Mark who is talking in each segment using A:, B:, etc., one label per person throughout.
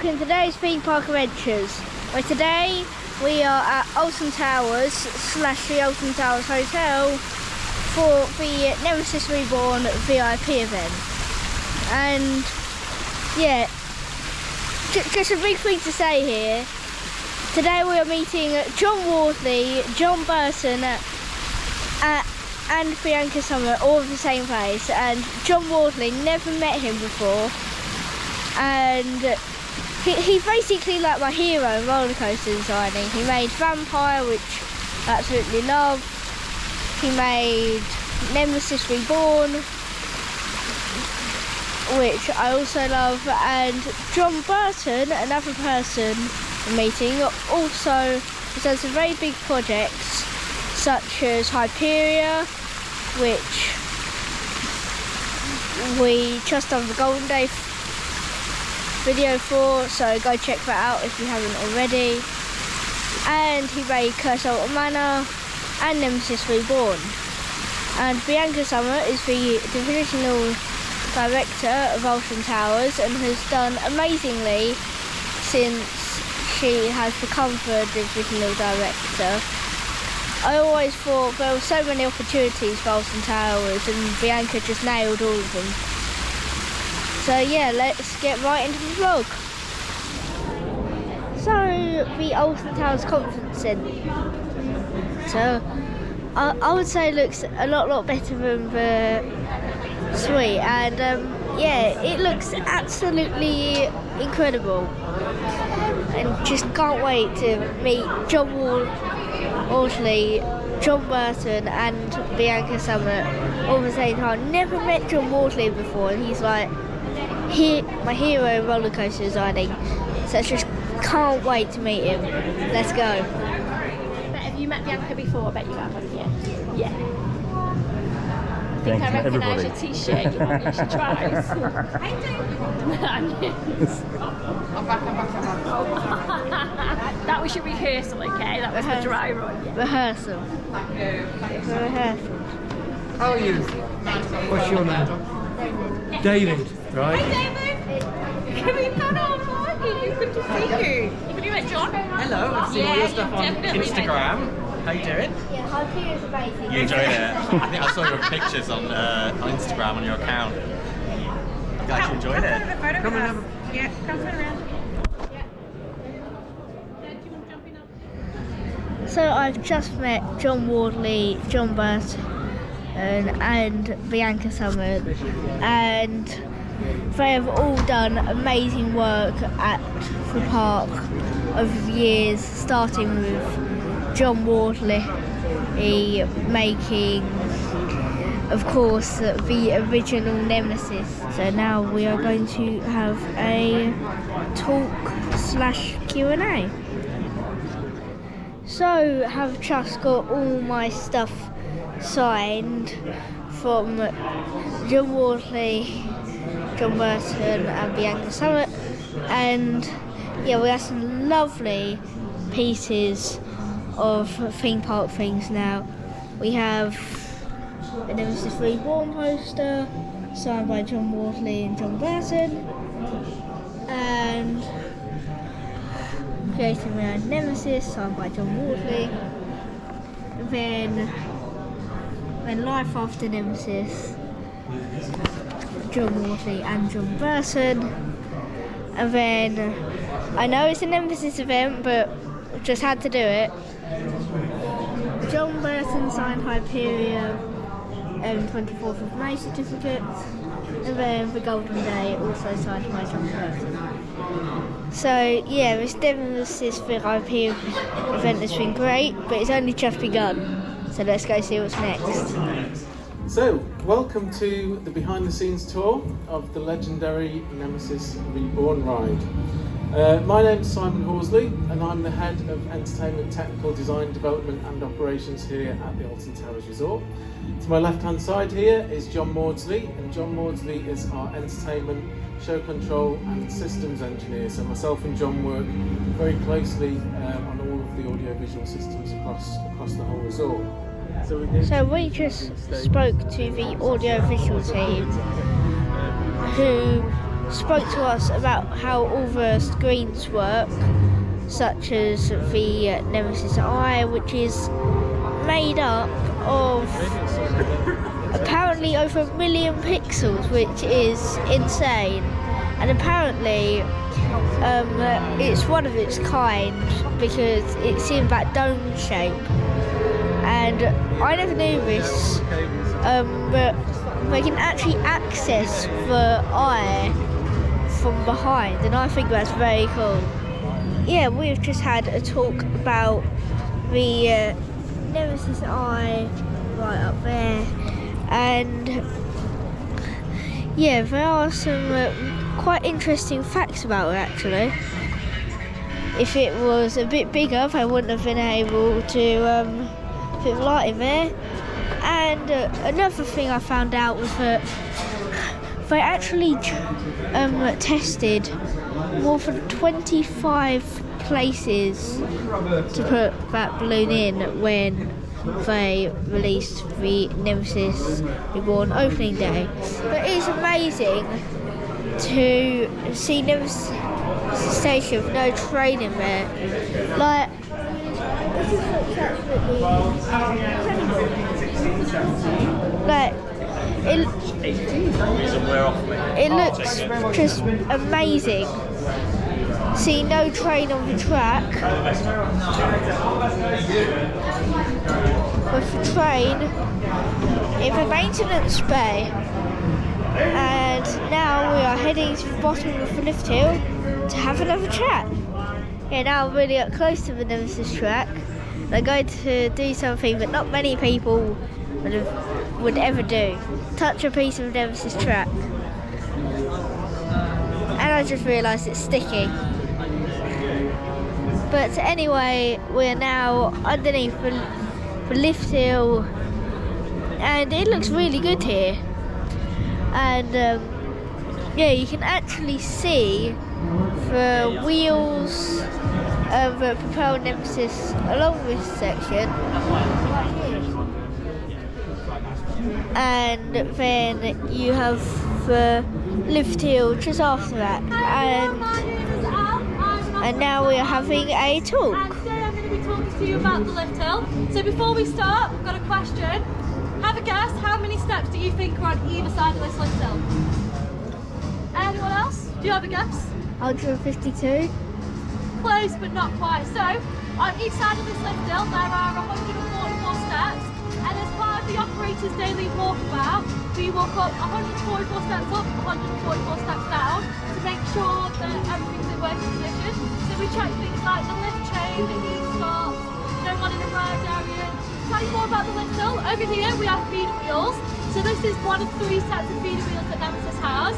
A: welcome to today's theme park adventures. Where today we are at Alton Towers / the Alton Towers Hotel for the Nemesis Reborn VIP event. And yeah, just a big thing to say here. Today we are meeting John Wardley, John Burton, and Bianca Summer, all in the same place. And John Wardley, never met him before, and he's basically like my hero in roller coaster designing. He made Vampire, which I absolutely love. He made Nemesis Reborn, which I also love. And John Burton, another person I'm meeting, also has done some very big projects such as Hyperia, which we just done the Golden Day video for, so go check that out if you haven't already. And he made Curse Alton Manor and Nemesis Reborn. And Bianca Summer is the divisional director of Alton Towers and has done amazingly since she has become the divisional director. I always thought there were so many opportunities for Alton Towers and Bianca just nailed all of them. So yeah, let's get right into the vlog. So, the Alton Towers Conference Centre. So, I would say looks a lot better than the suite, and yeah, it looks absolutely incredible. And just can't wait to meet John Wardley, John Burton and Bianca Summer all at the same time. Never met John Wardley before, and he's like my hero in roller coaster designing, so I just can't wait to meet him. Let's go.
B: Have you met Bianca before? I bet you have, haven't you? Yeah. I think
C: Thank
B: I recognise your
C: everybody.
B: t-shirt. You want you should try. That was your rehearsal, okay? That was the dry run. Yeah.
A: Rehearsal.
D: How are you? What's your name? David, right?
B: David! Can we put on Good to see you. Have you met John?
E: Hello, I've seen all your stuff on Instagram. How you doing?
A: Yeah, Hyperia is amazing.
E: You enjoyed it? I think I saw your pictures on Instagram on your account. I'm glad you enjoyed it.
D: Come and have a...
B: Yeah, come around.
A: So I've just met John Wardley, John Burton and Bianca Summer, and they have all done amazing work at the park over the years, starting with John Wardley making, of course, the original Nemesis. So now we are going to have a talk / Q&A. So have just got all my stuff signed from John Wardley, John Burton and Bianca Summer, and yeah, we have some lovely pieces of theme park things now. We have a Nemesis Reborn poster signed by John Wardley and John Burton, and Creating My Own Nemesis signed by John Wardley, and then Life After Nemesis, John Wardley and John Burton. And then I know it's a Nemesis event, but just had to do it. John Burton signed Hyperia 24th of May certificates, and then the Golden Day also signed by John Burton. So yeah, this Nemesis for Hyperia event has been great, but it's only just begun. So let's go see what's next.
D: So, welcome to the behind the scenes tour of the legendary Nemesis Reborn ride. My name's Simon Horsley and I'm the head of Entertainment Technical Design Development and Operations here at the Alton Towers Resort. To my left hand side here is John Wardley, and John Wardley is our entertainment, show control and systems engineer. So myself and John work very closely on all of the audio-visual systems across the whole resort.
A: So we just spoke to the audio-visual team who spoke to us about how all the screens work, such as the Nemesis Eye, which is made up of apparently over 1 million pixels, which is insane. And apparently it's one of its kind because it's in that dome shape. And I never knew this, but they can actually access the eye from behind, and I think that's very cool. Yeah, we've just had a talk about the Nemesis Eye right up there, and yeah, there are some quite interesting facts about it actually. If it was a bit bigger, they wouldn't have been able to fit the light in there. And another thing I found out was that they actually tested more than 25 places to put that balloon in when they released the Nemesis Reborn opening day. But it's amazing to see Nemesis Station with no train in there. Like, this looks absolutely incredible. Like, it looks just amazing. See no train on the track. With the train in the maintenance bay. And now we are heading to the bottom of the lift hill to have another chat. Yeah, now I'm really up close to the Nemesis track. I'm going to do something that not many people would ever do. Touch a piece of Nemesis track. And I just realised it's sticky. But anyway, we're now underneath the lift hill, and it looks really good here. And yeah, you can actually see the wheels of the propel Nemesis along this section. And then you have the lift hill just after that. And now we are having a talk.
B: And today I'm going to be talking to you about the lift hill. So before we start, we've got a question. Have a guess, how many steps do you think are on either side of this lift hill? Anyone else? Do you have a guess?
A: 152.
B: Close, but not quite. So, on each side of this lift hill, there are 144 steps. And as part of the operator's daily walkabout, we walk up 144 steps up, 144 steps down to make sure that everything's in working condition. So we check things like the lift chain, the e-stops, no one in the ride area. Tell you more about the lift hill. Over here we have feeder wheels. So this is one of 3 sets of feeder wheels that Nemesis has.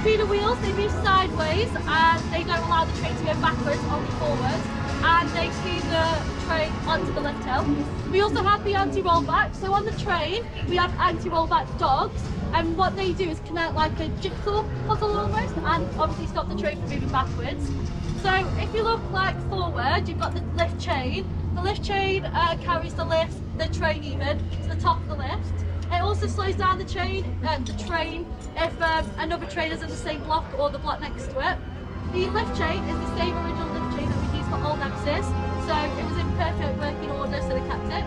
B: Feeder wheels, they move sideways and they don't allow the train to go backwards, only forwards. And they feed the train onto the lift hill. We also have the anti-rollback. So on the train, we have anti-rollback dogs, and what they do is connect like a jigsaw puzzle almost, and obviously stop the train from moving backwards. So if you look like forward, you've got the lift chain. The lift chain carries the train even to the top of the lift. It also slows down the train if another train is in the same block or the block next to it. The lift chain is the same original lift chain that we used for old Nemesis, so it was in perfect working order, so they kept it.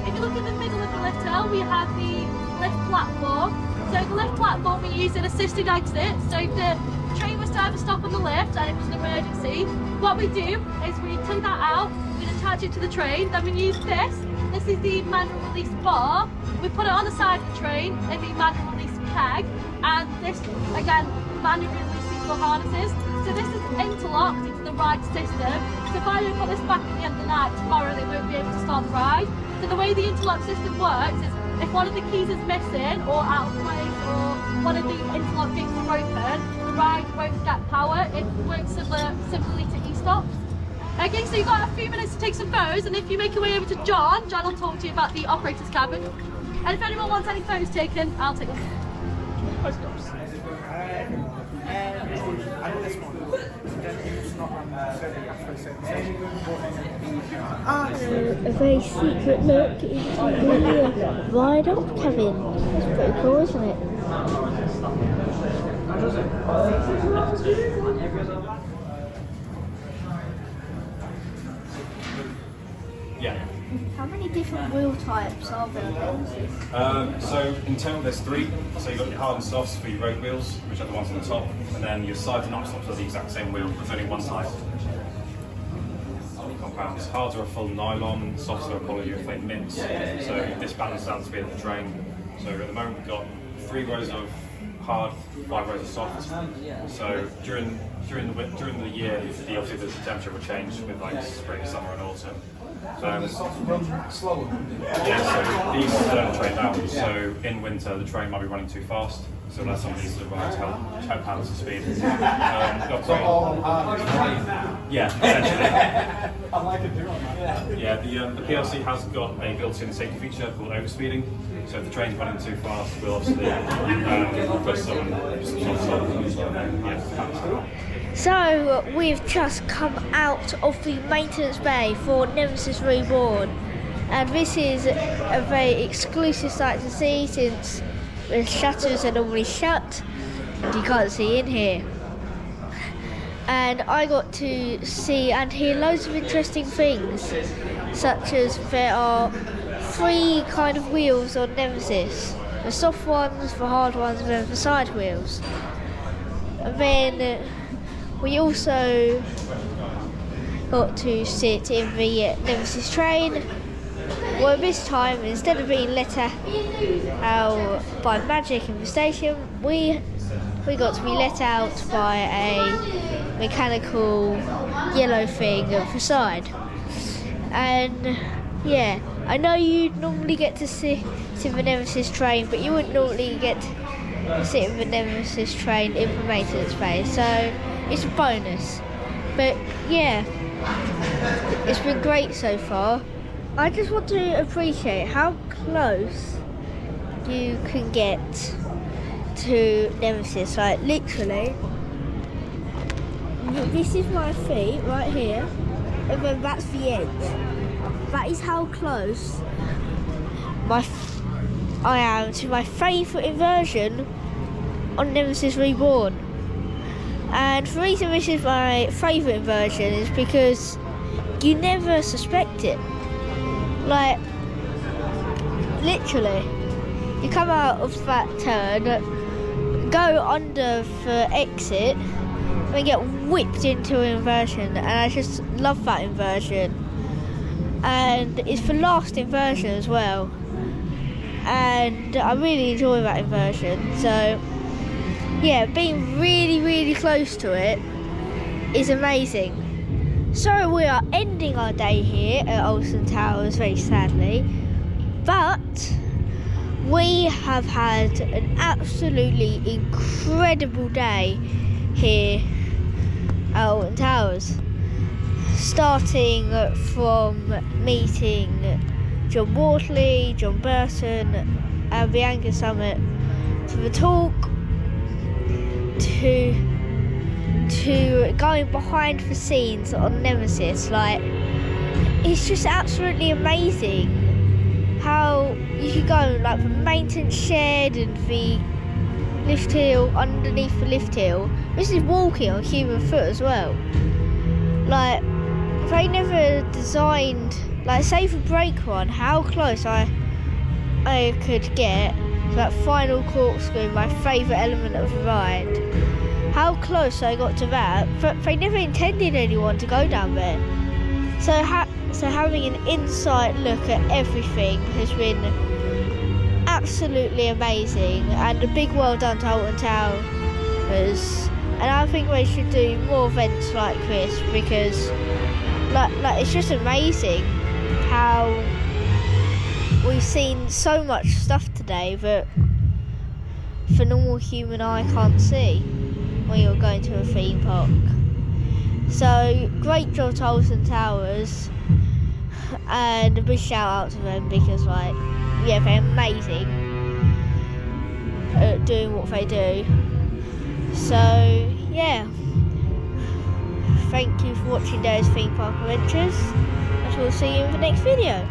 B: If you look in the middle of the lift hill, we have the lift platform. So the lift platform we use an assisted exit, so if the train was to ever stop on the lift and it was an emergency, what we do is we take that out, we attach it to the train, then we use this. This is the manual release bar. We put it on the side of the train in the manual release peg, and this again manually releases the harnesses. So this is interlocked into the ride system. So if I don't put this back at the end of the night, tomorrow they won't be able to start the ride. So the way the interlock system works is if one of the keys is missing or out of place or one of the interlock gates are open, the ride won't get power. It works similarly to e-stops. Okay, so you've got a few minutes to take some photos, and if you make your way over to John will talk to you about the operator's cabin. And if anyone wants any photos taken, I'll take them.
A: A very secret look into the ride-up cabin. That's pretty cool, isn't it?
C: Yeah.
A: How many different wheel types are there?
C: So in total there's 3. So you've got your hard and softs for your road wheels, which are the ones on the top, and then your sides and upstops are the exact same wheel, there's only one size. Compounds. Hards are a full nylon, softs are a polyurethane mix. So this balances out the speed of the train. So at the moment we've got 3 rows of hard, 5 rows of soft. So during the year, obviously the temperature will change with like spring, summer, and autumn. So yeah, so these don't train down. So in winter, the train might be running too fast. So that's something to ride to help balance the speed. Yeah, essentially.
F: I like it doing that.
C: Yeah, the PLC has got a built-in safety feature called overspeeding. So if the train's running too fast, we'll obviously put some.
A: So we've just come out of the maintenance bay for Nemesis Reborn, and this is a very exclusive sight to see since the shutters are normally shut and you can't see in here. And I got to see and hear loads of interesting things, such as there are 3 kind of wheels on Nemesis: the soft ones, the hard ones, and then the side wheels. And then we also got to sit in the Nemesis train. Well, this time, instead of being let out by magic in the station, we got to be let out by a mechanical yellow thing at the side. And yeah, I know you'd normally get to sit in the Nemesis train, but you wouldn't normally get to sit in the Nemesis train in the maintenance bay, so it's a bonus. But yeah, it's been great so far. I just want to appreciate how close you can get to Nemesis. Like literally, this is my feet right here, and then that's the edge. That is how close I am to my favourite inversion on Nemesis Reborn. And the reason this is my favourite inversion is because you never suspect it. Like, literally, you come out of that turn, go under the exit, and get whipped into an inversion, and I just love that inversion. And it's the last inversion as well, and I really enjoy that inversion. So yeah, being really close to it is amazing. So we are ending our day here at Alton Towers, very sadly, but we have had an absolutely incredible day here at Alton Towers. Starting from meeting John Wardley, John Burton and the Anger Summit, to the talk, to going behind the scenes on Nemesis. Like, it's just absolutely amazing how you can go like the maintenance shed and the lift hill, underneath the lift hill. This is walking on human foot as well. Like, they never designed, like, say the brake one, how close I could get to that final corkscrew, my favourite element of the ride. How close I got to that, but they never intended anyone to go down there. So having an inside look at everything has been absolutely amazing, and a big well done to Alton Towers. And I think we should do more events like this, because like it's just amazing how we've seen so much stuff today that the normal human eye can't see when you're going to a theme park. So great job to Alton Towers, and a big shout out to them, because like, yeah, they're amazing at doing what they do. So yeah, thank you for watching those theme park adventures, and we'll see you in the next video.